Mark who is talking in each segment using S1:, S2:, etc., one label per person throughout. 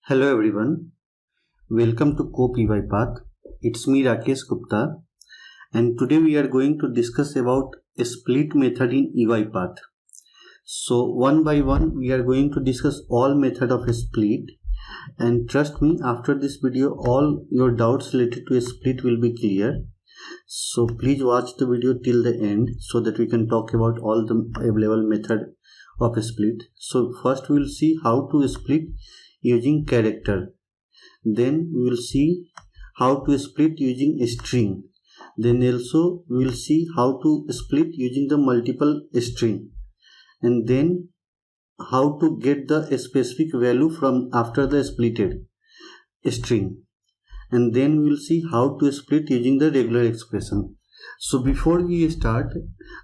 S1: Hello everyone, welcome to Cope Path. It's me Rakesh Gupta, and today we are going to discuss about a split method in UiPath. So one by one we are going to discuss all method of a split, and trust me, after this video all your doubts related to a split will be clear. So please watch the video till the end so that we can talk about all the available method of a split. So first we will see how to split using character. Then we will see how to split using a string. Then also we will see how to split using the multiple string. And then how to get the specific value from after the splitted string. And then we will see how to split using the regular expression. So before we start,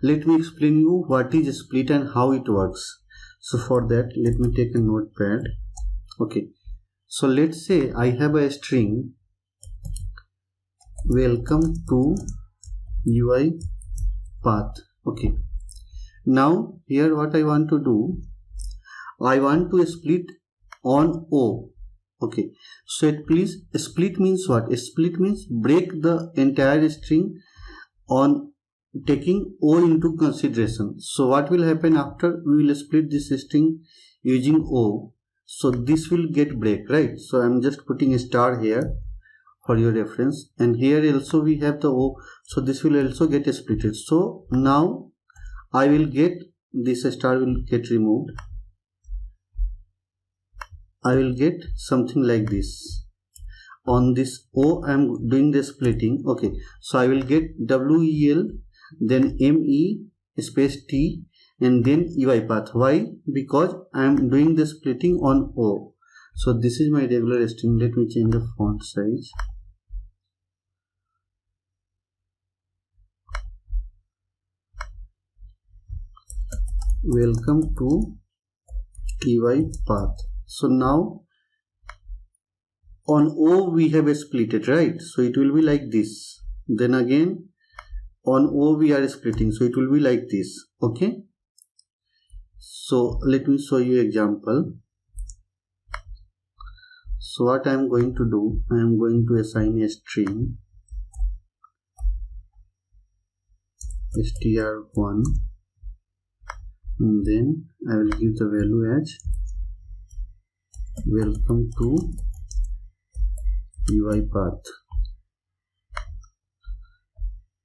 S1: let me explain you what is split and how it works. So for that, let me take a notepad. Okay. So let's say I have a string welcome to UiPath. Okay. Now here what I want to do, I want to split on O. Okay. So please split means what? Split means break the entire string on taking O into consideration. So what will happen after we will split this string using O? So this will get break, right? So I'm just putting a star here for your reference, and here also we have the O, so this will also get splitted. So now I will get this star will get removed. I will get something like this. On this O I am doing the splitting. Okay, so I will get WEL, then ME space T, and then UiPath. Why? Because I am doing the splitting on O. So this is my regular string. Let me change the font size. Welcome to UiPath. So now on O we have a splitted, right? So it will be like this. Then again on O we are splitting, so it will be like this. Okay. So let me show you example. So what I am going to do, I am going to assign a string str1, and then I will give the value as welcome to UiPath.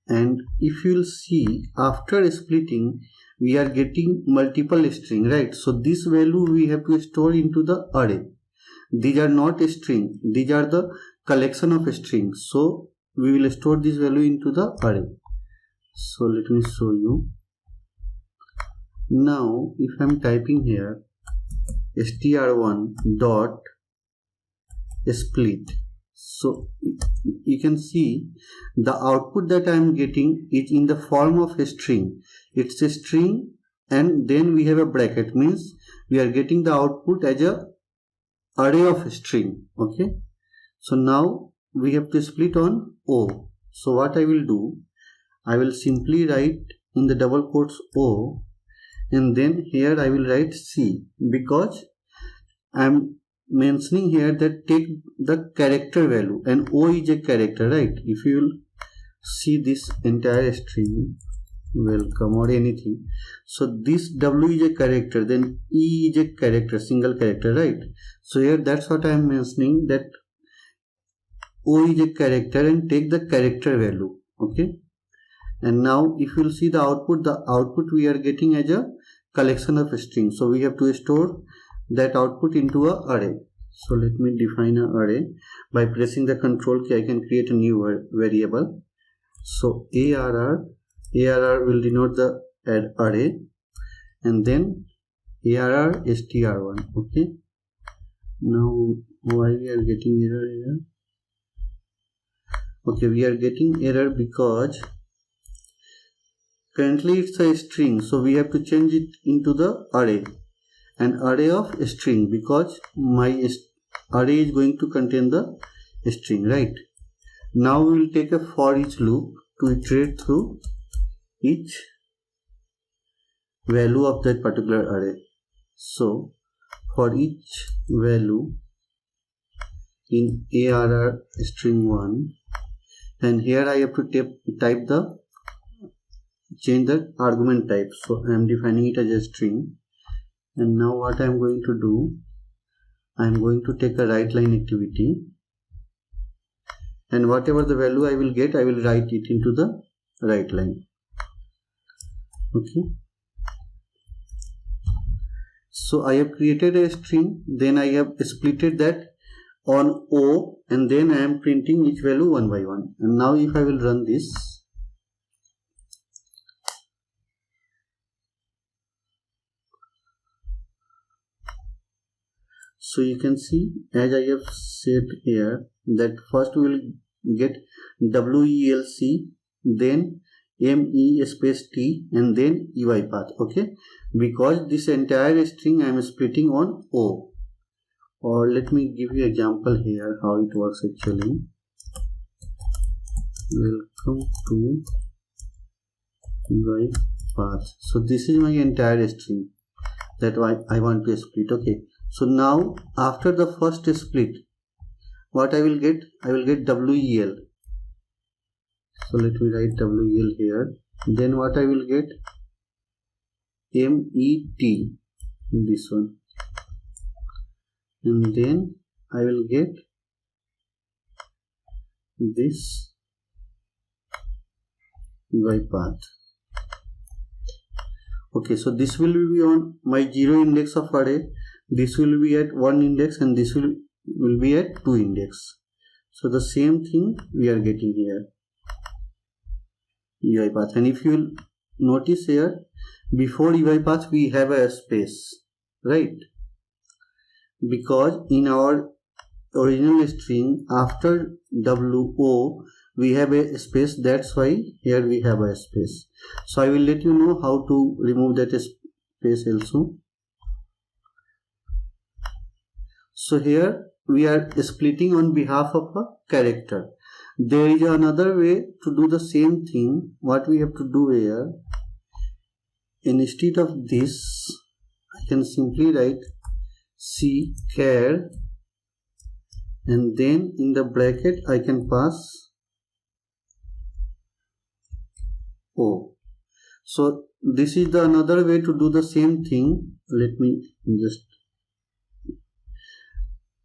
S1: And if you will see, after splitting we are getting multiple string, right? So this value we have to store into the array. These are not a string, these are the collection of strings. So we will store this value into the array. So let me show you. Now if I am typing here str1 dot split, so you can see the output that I am getting is in the form of a string. It's a string, and then we have a bracket, means we are getting the output as a array of string. Okay, so now we have to split on O. So what I will do, I will simply write in the double quotes O, and then here I will write C, because I am mentioning here that take the character value, and O is a character, right? If you will see this entire string welcome or anything, so this W is a character, then E is a character, single character, right? So here that's what I am mentioning, that O is a character and take the character value. Okay, and now if you will see the output we are getting as a collection of strings. So we have to store that output into a array. So let me define an array. By pressing the control key I can create a new variable. So ARR will denote the array, and then ARR str1. Okay, now why we are getting error here? Okay, we are getting error because currently it's a string, so we have to change it into the array, an array of string, because my array is going to contain the string, right? Now we will take a for each loop to iterate through each value of that particular array. So for each value in ARR string 1, and here I have to type the change the argument type. So I am defining it as a string, and now what I am going to do, I am going to take a write line activity, and whatever the value I will get, I will write it into the write line. Okay, so I have created a string, then I have splitted that on O, and then I am printing each value one by one. And now if I will run this, so you can see, as I have said here, that first we will get WELC, then ME space T, and then UiPath. Okay, because this entire string I am splitting on O. Or let me give you an example here how it works actually. Welcome to UiPath. So this is my entire string that I want to split. Okay, so now after the first split, what I will get? I will get WEL. So let me write WEL here. Then what I will get? MET, this one. And then I will get this UiPath. Okay, so this will be on my 0 index of array, this will be at 1 index, and this will be at 2 index. So the same thing we are getting here, UiPath. And if you will notice here, before UiPath we have a space, right? Because in our original string after WO we have a space, that's why here we have a space. So I will let you know how to remove that space also. So here we are splitting on behalf of a character. There is another way to do the same thing. What we have to do here, instead of this, I can simply write C char, and then in the bracket I can pass O. So this is the another way to do the same thing. Let me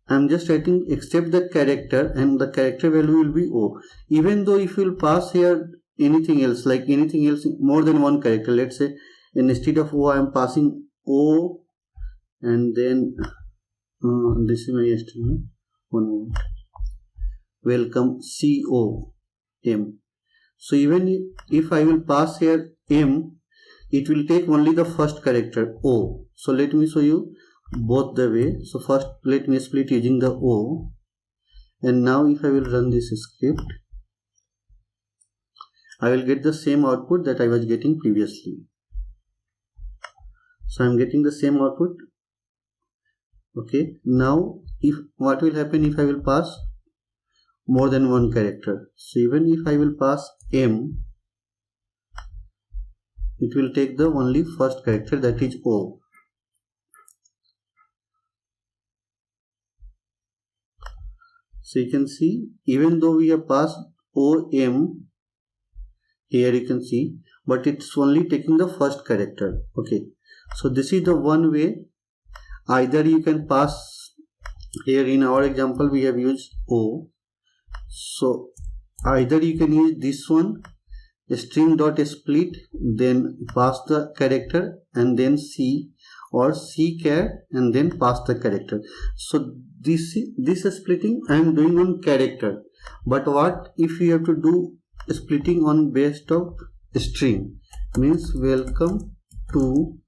S1: I'm just writing except the character, and the character value will be O. Even though if you will pass here anything else, like anything else more than one character, let's say instead of O I am passing O, and then this is my string. One moment. Welcome COM. So even if I will pass here M, it will take only the first character O. So let me show you both the way. So first let me split using the O, and now if I will run this script, I will get the same output that I was getting previously. So I am getting the same output. Okay, now if what will happen if I will pass more than one character? So even if I will pass M, it will take the only first character, that is O. So you can see, even though we have passed OM, here you can see, but it's only taking the first character. Okay, so this is the one way. Either you can pass, here in our example we have used O, so either you can use this one, string.split, then pass the character and then C, or C char and then pass the character. So this splitting I am doing on character, but what if you have to do splitting on based of string, means welcome to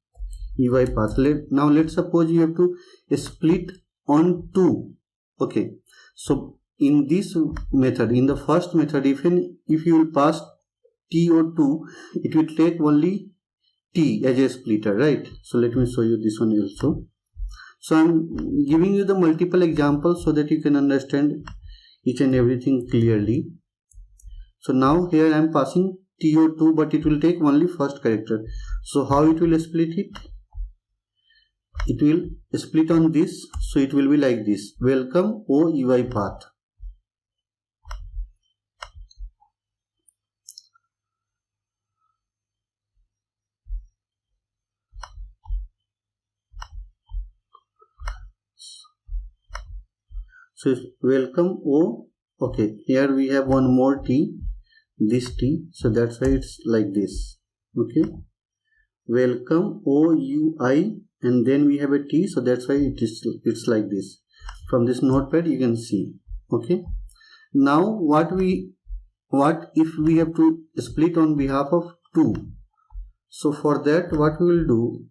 S1: UiPath. Now let's suppose you have to split on 2. Okay, so in this method, in the first method, even if you will pass T or 2, it will take only T as a splitter, right? So let me show you this one also. So I'm giving you the multiple examples so that you can understand each and everything clearly. So now here I am passing T or 2, but it will take only first character. So how it will split it? it will split on this, so it will be like this: welcome O UiPath. So welcome O. Okay, here we have one more T, this T, so that's why it's like this. Okay, welcome O U I, and then we have a T, so that's why it's like this. From this notepad you can see. Okay, now what if we have to split on behalf of 2? So for that, what we will do,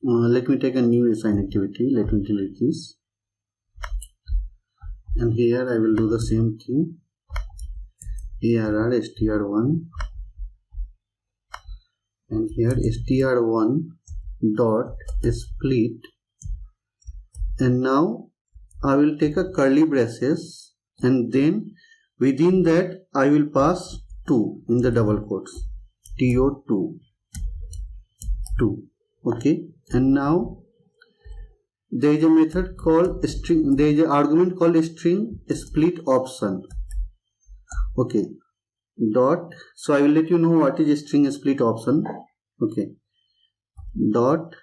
S1: let me take a new assign activity. Let me delete this, and here I will do the same thing. ARR str1, and here str1 dot split, and now I will take a curly braces, and then within that I will pass 2 in the double quotes, TO2, 2. Okay, and now there is a method called string, there is an argument called string split option. Okay, dot, so I will let you know what is a string split option. Okay, dot,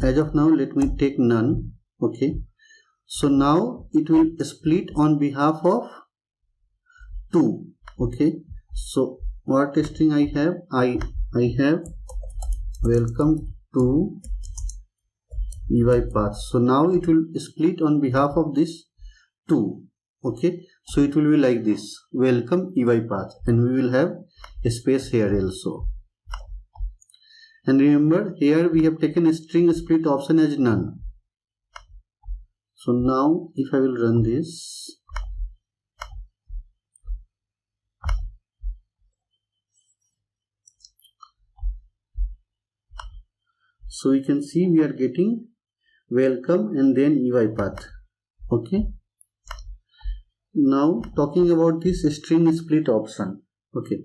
S1: as of now let me take none. Okay, so now it will split on behalf of 2. Okay, so what string I have? I have welcome to UiPath. So now it will split on behalf of this 2. Okay, so it will be like this: welcome UiPath, and we will have a space here also. And remember, here we have taken a string split option as none. So now if I will run this, so we can see we are getting welcome and then UiPath. Okay, now talking about this string split option. Okay,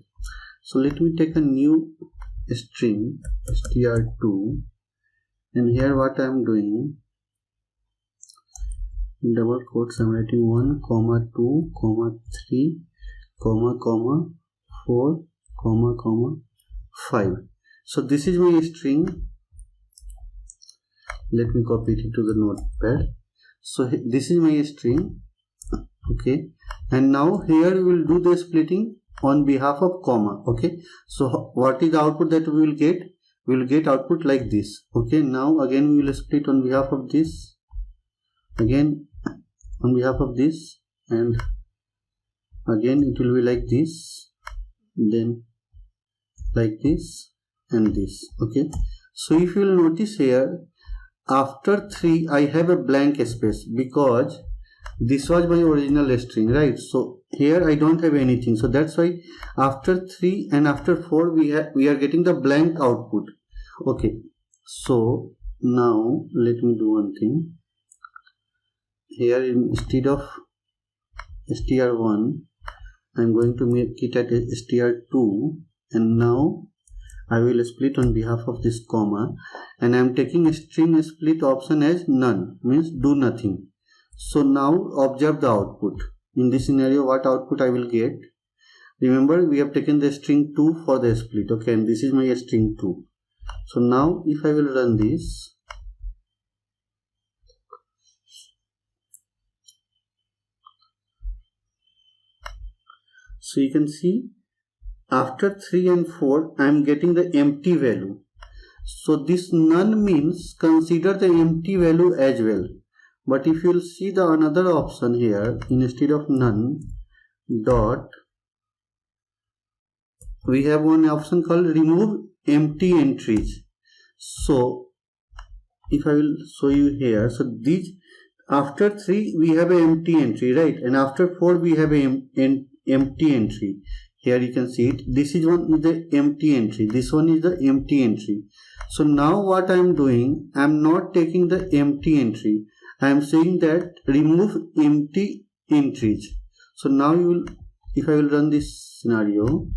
S1: so let me take a new string str2, and here what I am doing, in double quotes I am writing 1, 2, 3, 4, 5. So this is my string. Let me copy it to the notepad. So this is my string. Okay, and now here we will do the splitting on behalf of comma. Okay, so what is the output that we will get? We will get output like this. Okay, now again we will split on behalf of this, again on behalf of this, and again it will be like this, then like this and this. Okay, so if you will notice here, after 3 I have a blank space because this was my original string, right? So here I don't have anything, so that's why after 3 and after 4 we are getting the blank output. Okay, so now let me do one thing. Here instead of str1 I'm going to make it at str2, and now I will split on behalf of this comma, and I am taking a string split option as none, means do nothing. So now observe the output. In this scenario, what output I will get? Remember, we have taken the string 2 for the split. Okay, and this is my string 2. So now if I will run this, so you can see after 3 and 4 I am getting the empty value. So this none means consider the empty value as well. But if you will see the another option here, instead of none dot, we have one option called remove empty entries. So if I will show you here, so these after 3 we have an empty entry, right? And after 4 we have an empty entry. Here you can see it. This is one is the empty entry. This one is the empty entry. So now what I am doing, I am not taking the empty entry. I am saying that remove empty entries. So now you will, if I will run this scenario,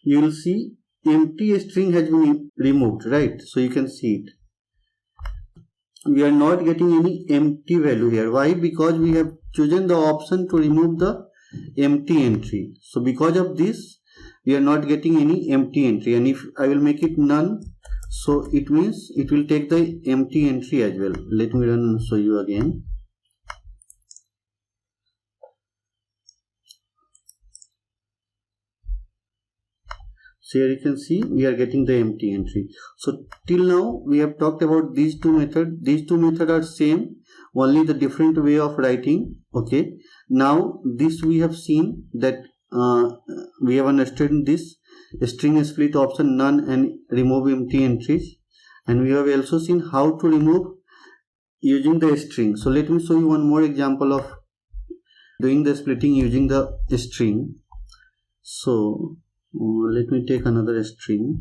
S1: you will see empty string has been removed, right? So you can see it. We are not getting any empty value here. Why? Because we have chosen the option to remove the empty entry. So because of this, we are not getting any empty entry. And if I will make it none, so it means it will take the empty entry as well. Let me run and show you again. So here you can see we are getting the empty entry. So till now we have talked about these two methods. These two methods are same, only the different way of writing. Okay. Now this we have seen that we have understood this string split option none and remove empty entries, and we have also seen how to remove using the string. So let me show you one more example of doing the splitting using the string. So let me take another string.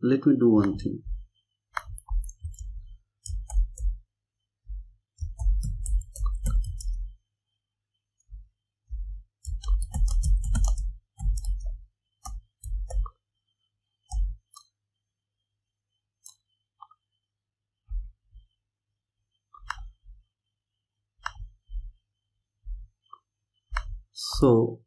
S1: Let me do one thing. So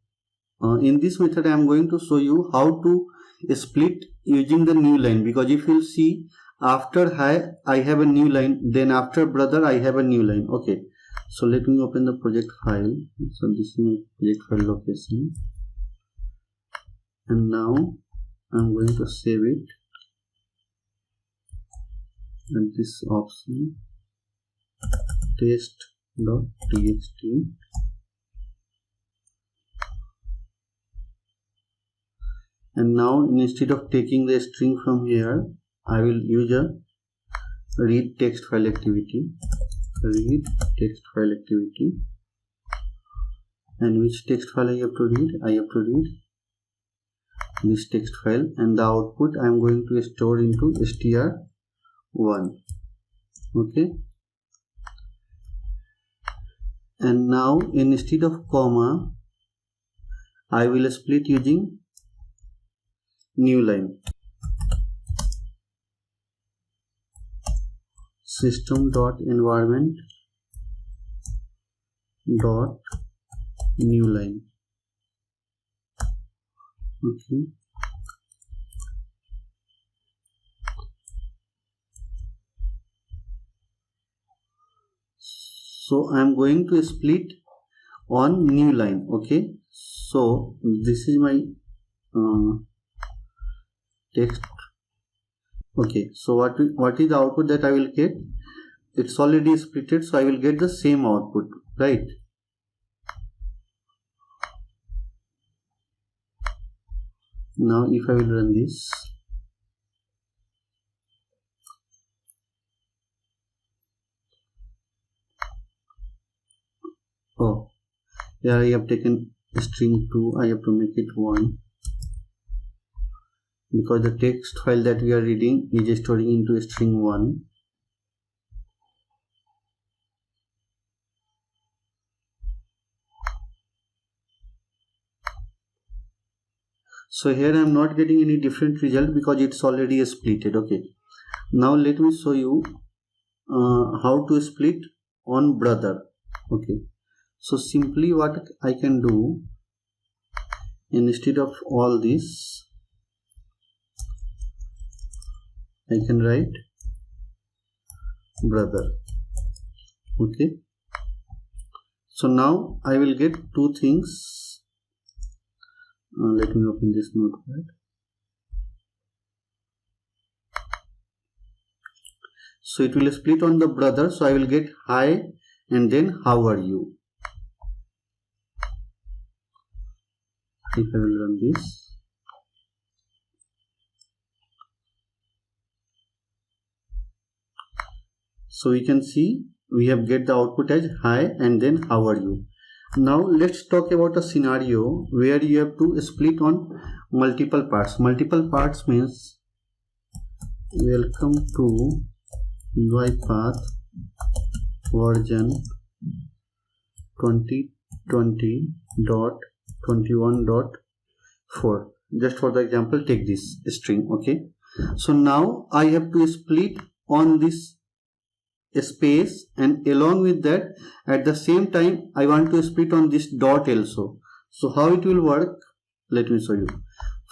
S1: in this method I am going to show you how to split using the new line, because if you see after hi I have a new line, then after brother I have a new line. Okay, so let me open the project file. So this is my project file location, and now I'm going to save it and this option test.txt. And now instead of taking the string from here, I will use a read text file activity. Read text file activity. And which text file I have to read? I have to read this text file, and the output I am going to store into str1. Okay. And now instead of comma, I will split using new line. System.environment dot new line. Okay. So I am going to split on new line. Okay. So this is my text. Okay, so what is the output that I will get? It's already splitted, so I will get the same output, right? Now if I will run this, oh, here I have taken string 2, I have to make it 1, because the text file that we are reading is storing into string 1. So here I am not getting any different result because it's already splitted. Okay, now let me show you how to split on brother. Okay, so simply what I can do, instead of all this, I can write brother. Okay, so now I will get two things. Let me open this notepad. So it will split on the brother, so I will get hi and then how are you. If I will run this, so we can see we have get the output as hi and then how are you. Now let's talk about a scenario where you have to split on multiple parts. Multiple parts means welcome to UiPath version 2020.21.4. just for the example, take this string. Okay, so now I have to split on this space, and along with that, at the same time I want to split on this dot also. So how it will work, let me show you.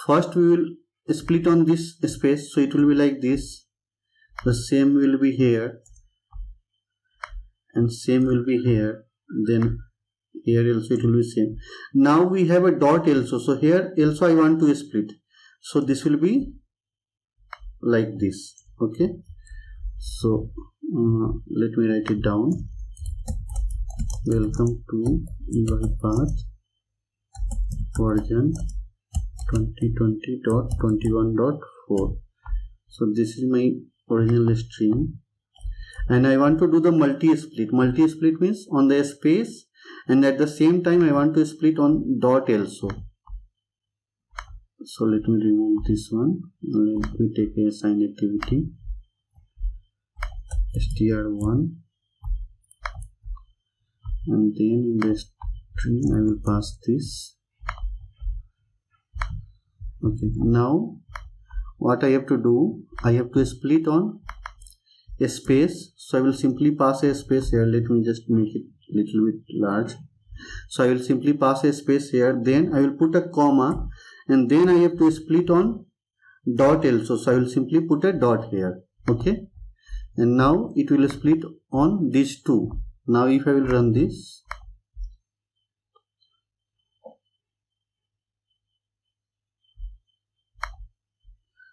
S1: First we will split on this space, so it will be like this. The same will be here and same will be here, then here also it will be same. Now we have a dot also, so here also I want to split, so this will be like this. Okay, so let me write it down. Welcome to UiPath version 2020.21.4. so this is my original string, and I want to do the multi-split. Multi-split means on the space, and at the same time I want to split on dot also. So let me remove this one. Let me take a assign activity str1, and then in the string I will pass this. Okay, now what I have to do, I have to split on a space, so I will simply pass a space here. Let me just make it little bit large. So I will simply pass a space here, then I will put a comma, and then I have to split on dot also, so I will simply put a dot here. Okay, and now it will split on these two. Now if I will run this,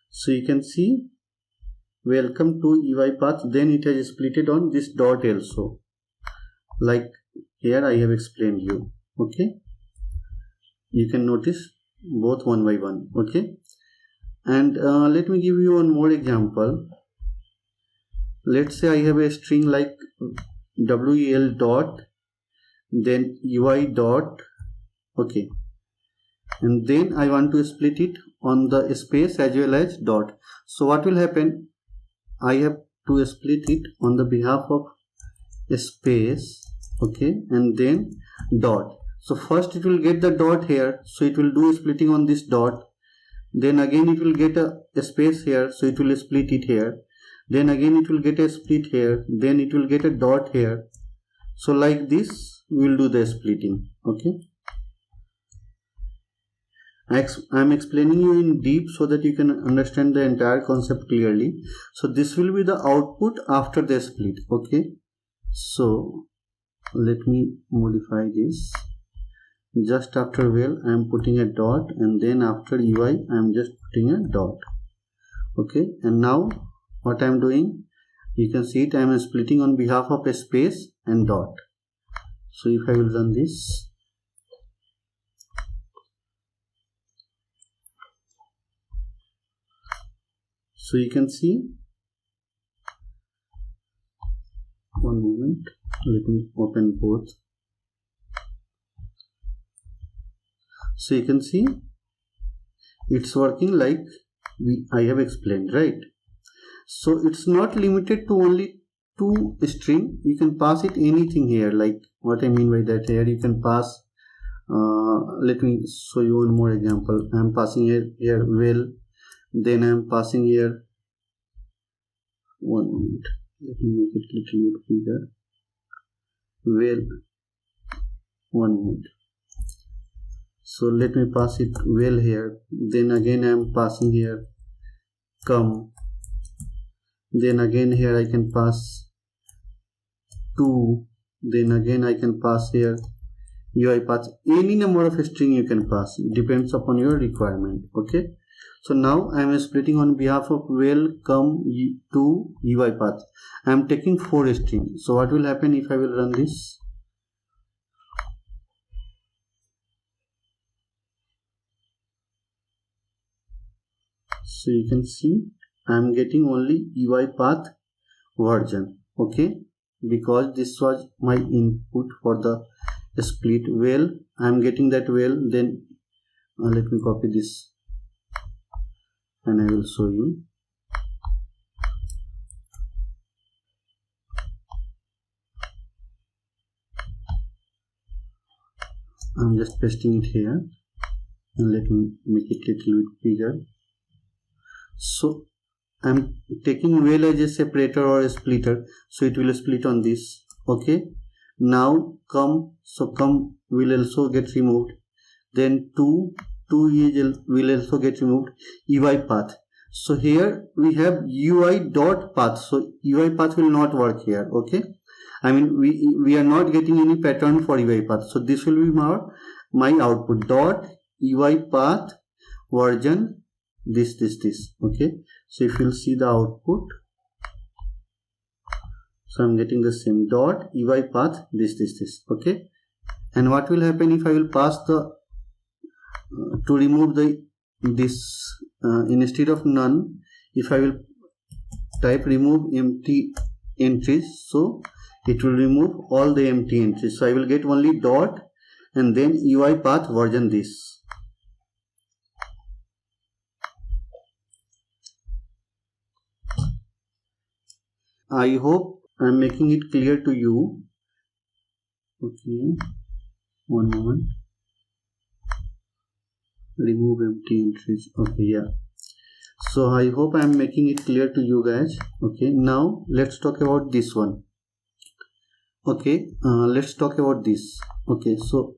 S1: so you can see welcome to UiPath, then it has splitted on this dot also, like here I have explained you. Okay, you can notice both one by one. Okay, and let me give you one more example. Let's say I have a string like wel dot, then ui dot. Okay, and then I want to split it on the space as well as dot. So what will happen, I have to split it on the behalf of a space. Okay, and then dot. So first it will get the dot here, so it will do splitting on this dot. Then again it will get a space here, so it will split it here. Then again it will get a split here, then it will get a dot here. So like this we will do the splitting. Okay, I am explaining you in deep so that you can understand the entire concept clearly. So this will be the output after the split. Okay, so let me modify this. Just after well I am putting a dot, and then after ui I am just putting a dot. Okay, and now what I am doing, you can see it, I am splitting on behalf of a space and dot. So if I will run this, so you can see, one moment, let me open both. So you can see it's working like I have explained, right? So it's not limited to only two string, you can pass it anything here. Like what I mean by that, here you can pass let me show you one more example. I am passing here well, then I am passing here, one moment, let me make it little bit bigger, well, one moment. So let me pass it well here, then again I am passing here come, then again here I can pass to, then again I can pass here UiPath. Any number of string you can pass, depends upon your requirement. Okay, so now I am splitting on behalf of welcome to UiPath. I am taking 4 strings. So what will happen if I will run this? So you can see I am getting only UiPath version. Okay, because this was my input for the split well, I am getting that well. Then let me copy this and I will show you. I'm just pasting it here, and let me make it little bit bigger. So I'm taking val as a separator or a splitter, so it will split on this. Okay, now come will also get removed, then 2 will also get removed. UI path, so here we have UI dot path, so UI path will not work here. Okay, I mean we are not getting any pattern for UI path, so this will be my output dot UI path version this. Okay, so if you'll see the output, so I'm getting the same dot UI path this. Okay, and what will happen if I will pass the to remove this instead of none, if I will type remove empty entries, so it will remove all the empty entries, so I will get only dot and then UI path version this. I hope I'm making it clear to you. Okay, one moment. Remove empty entries. Okay, yeah, so I hope I'm making it clear to you guys. Okay, now let's talk about this one. Okay, let's talk about this. Okay, so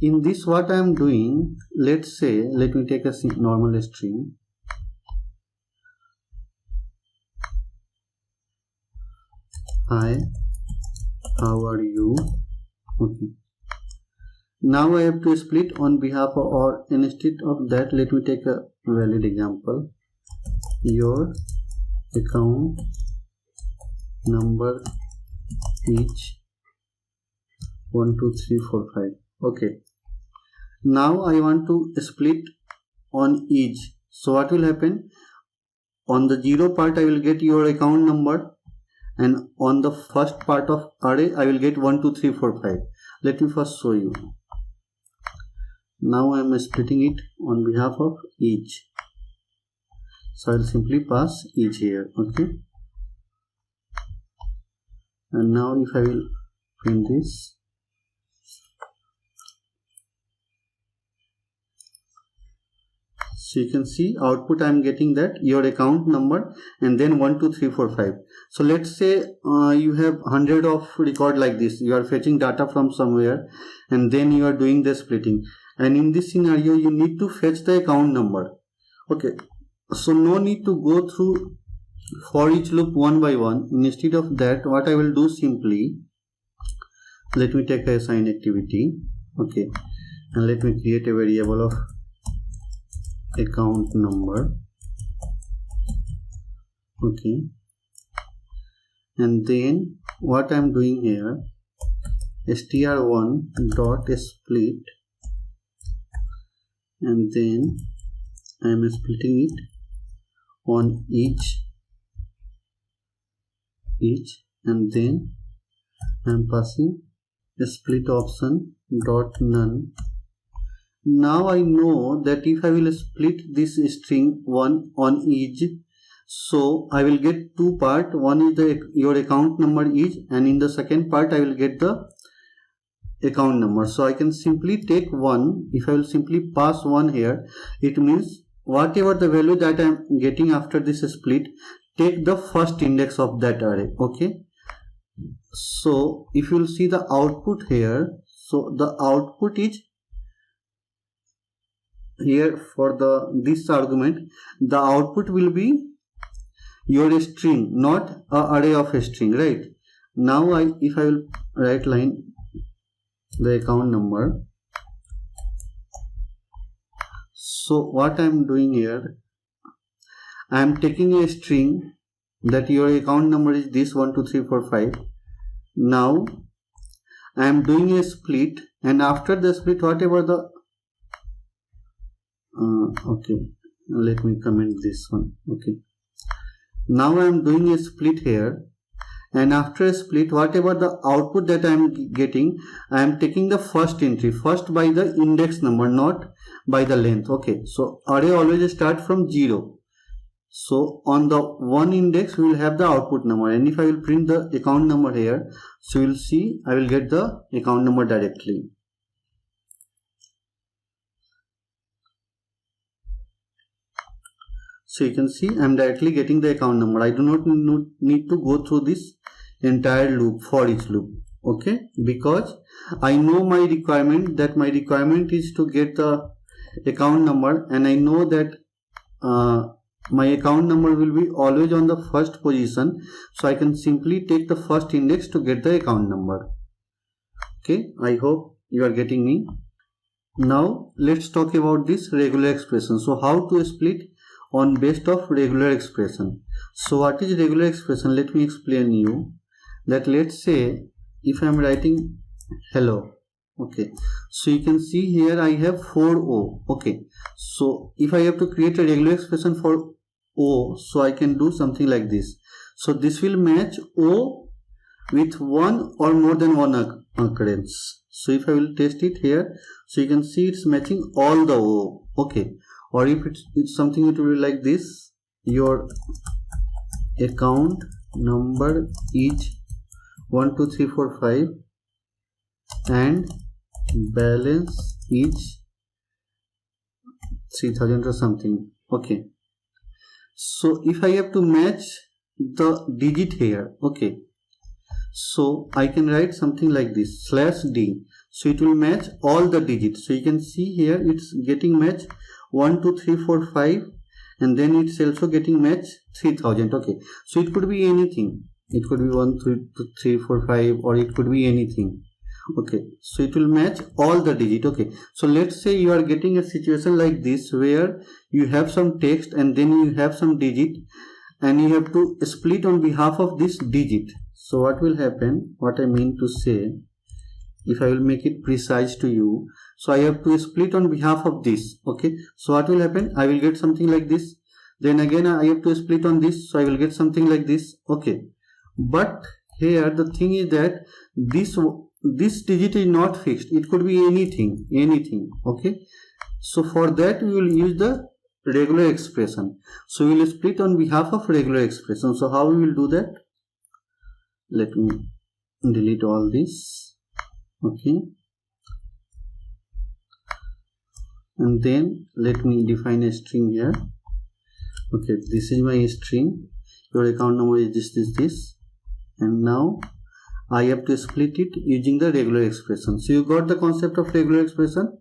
S1: in this what I'm doing, let's say, let me take a normal string. Hi, how are you? Okay, now I have to split on behalf of, or instead of that, let me take a valid example. Your account number each 1 2 3 4 5. Okay, now I want to split on each, so what will happen, on the 0 part I will get your account number, and on the first part of array I will get 1 2 3 4 5. Let me first show you. Now I am splitting it on behalf of each, so I will simply pass each here. Okay, and now if I will print this, so you can see output I am getting that your account number and then 1 2 3 4 5. So let's say you have 100 of record like this, you are fetching data from somewhere and then you are doing the splitting, and in this scenario you need to fetch the account number. Okay, so no need to go through for each loop one by one. Instead of that, what I will do, simply let me take a assign activity. Okay, and let me create a variable of account number. Okay, and then what I'm doing here, str1 dot split, and then I'm splitting it on each, and then I'm passing a split option dot none. Now I know that if I will split this string one on each, so I will get two part. One is your account number each, and in the second part I will get the account number. So I can simply take one. If I will simply pass one here, it means whatever the value that I am getting after this split, take the first index of that array. Okay, so if you will see the output here, so the output is here for this argument, the output will be your string, not a array of a string, right? Now if I will write line the account number, so what I am doing here, I am taking a string that your account number is this 1 2 3 4 5. Now I am doing a split, and after the split, whatever the okay, let me comment this one. Okay, now I am doing a split here, and after a split, whatever the output that I am getting, I am taking the first entry, first by the index number, not by the length. Okay, so array always start from 0. So on the one index we will have the output number, and if I will print the account number here, so you will see I will get the account number directly. So you can see I'm directly getting the account number. I do not need to go through this entire loop, for each loop. Okay, because I know my requirement, that my requirement is to get the account number, and I know that my account number will be always on the first position, so I can simply take the first index to get the account number. Okay, I hope you are getting me. Now let's talk about this regular expression. So how to split on base of regular expression. So what is regular expression? Let me explain you that. Let's say if I am writing hello, okay, so you can see here I have 4O. Okay, so if I have to create a regular expression for O, so I can do something like this. So this will match O with one or more than one occurrence. So if I will test it here, so you can see it's matching all the O. Okay, or if it's something, it will be like this: your account number is 1 2 3 4 5 and balance is 3000 or something. Okay, so if I have to match the digit here, okay, so I can write something like this /d, so it will match all the digits. So you can see here it's getting match 1 2 3 4 5, and then it's also getting match 3000. Okay, so it could be anything, it could be 1 2 3 4 5, or it could be anything. Okay, so it will match all the digit. Okay, so let's say you are getting a situation like this where you have some text and then you have some digit, and you have to split on behalf of this digit. So what will happen, what I mean to say, if I will make it precise to you, so I have to split on behalf of this. Okay, so what will happen, I will get something like this, then again I have to split on this, so I will get something like this. Okay, but here the thing is that this digit is not fixed, it could be anything. Okay, so for that we will use the regular expression. So we will split on behalf of regular expression. So how we will do that? Let me delete all this. Okay, and then let me define a string here. Okay, this is my string, your account number is this, and now I have to split it using the regular expression. So you got the concept of regular expression.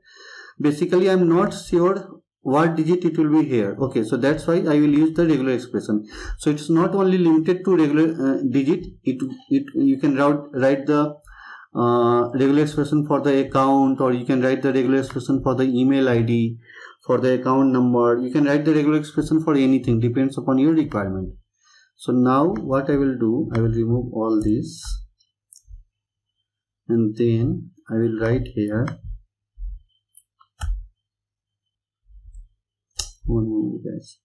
S1: Basically I am not sure what digit it will be here. Okay, so that's why I will use the regular expression. So it's not only limited to regular digit, you can write the regular expression for the account, or you can write the regular expression for the email ID, for the account number. You can write the regular expression for anything, depends upon your requirement. So now what I will do, I will remove all this, and then I will write here, one moment guys.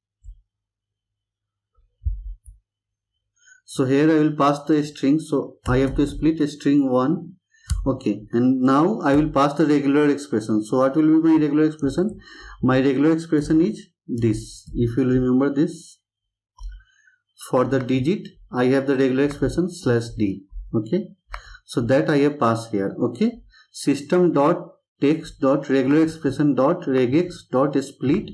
S1: So here I will pass the string, so I have to split a string 1. Okay, and now I will pass the regular expression. So what will be my regular expression? My regular expression is this. If you remember this, for the digit I have the regular expression /d. Okay, so that I have passed here. Okay, system dot text dot regular expression dot regex dot split,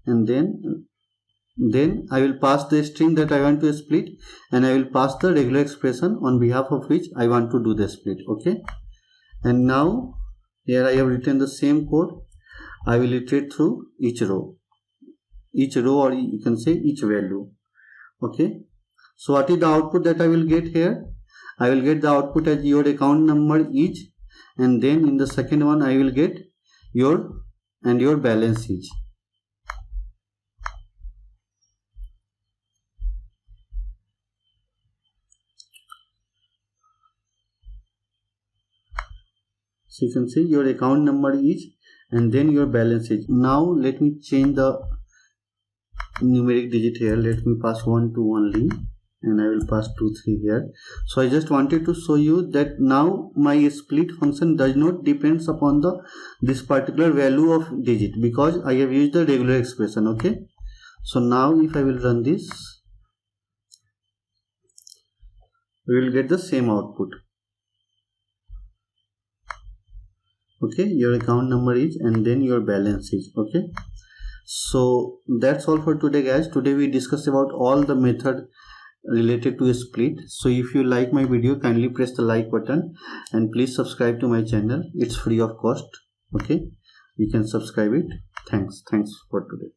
S1: and then I will pass the string that I want to split, and I will pass the regular expression on behalf of which I want to do the split. Okay, and now here I have written the same code. I will iterate through each row, or you can say each value. Okay, so what is the output that I will get here? I will get the output as your account number is, and then in the second one I will get your balance is. So you can see your account number is, and then your balance is. Now let me change the numeric digit here. Let me pass 1 2 only, and I will pass 2 3 here. So I just wanted to show you that now my split function does not depends upon this particular value of digit, because I have used the regular expression. Okay, so now if I will run this, we will get the same output. Okay, your account number is, and then your balance is. Okay, So that's all for today, guys. Today we discussed about all the method related to a split. So if you like my video, kindly press the like button and please subscribe to my channel. It's free of cost. Okay, you can subscribe it. Thanks for today.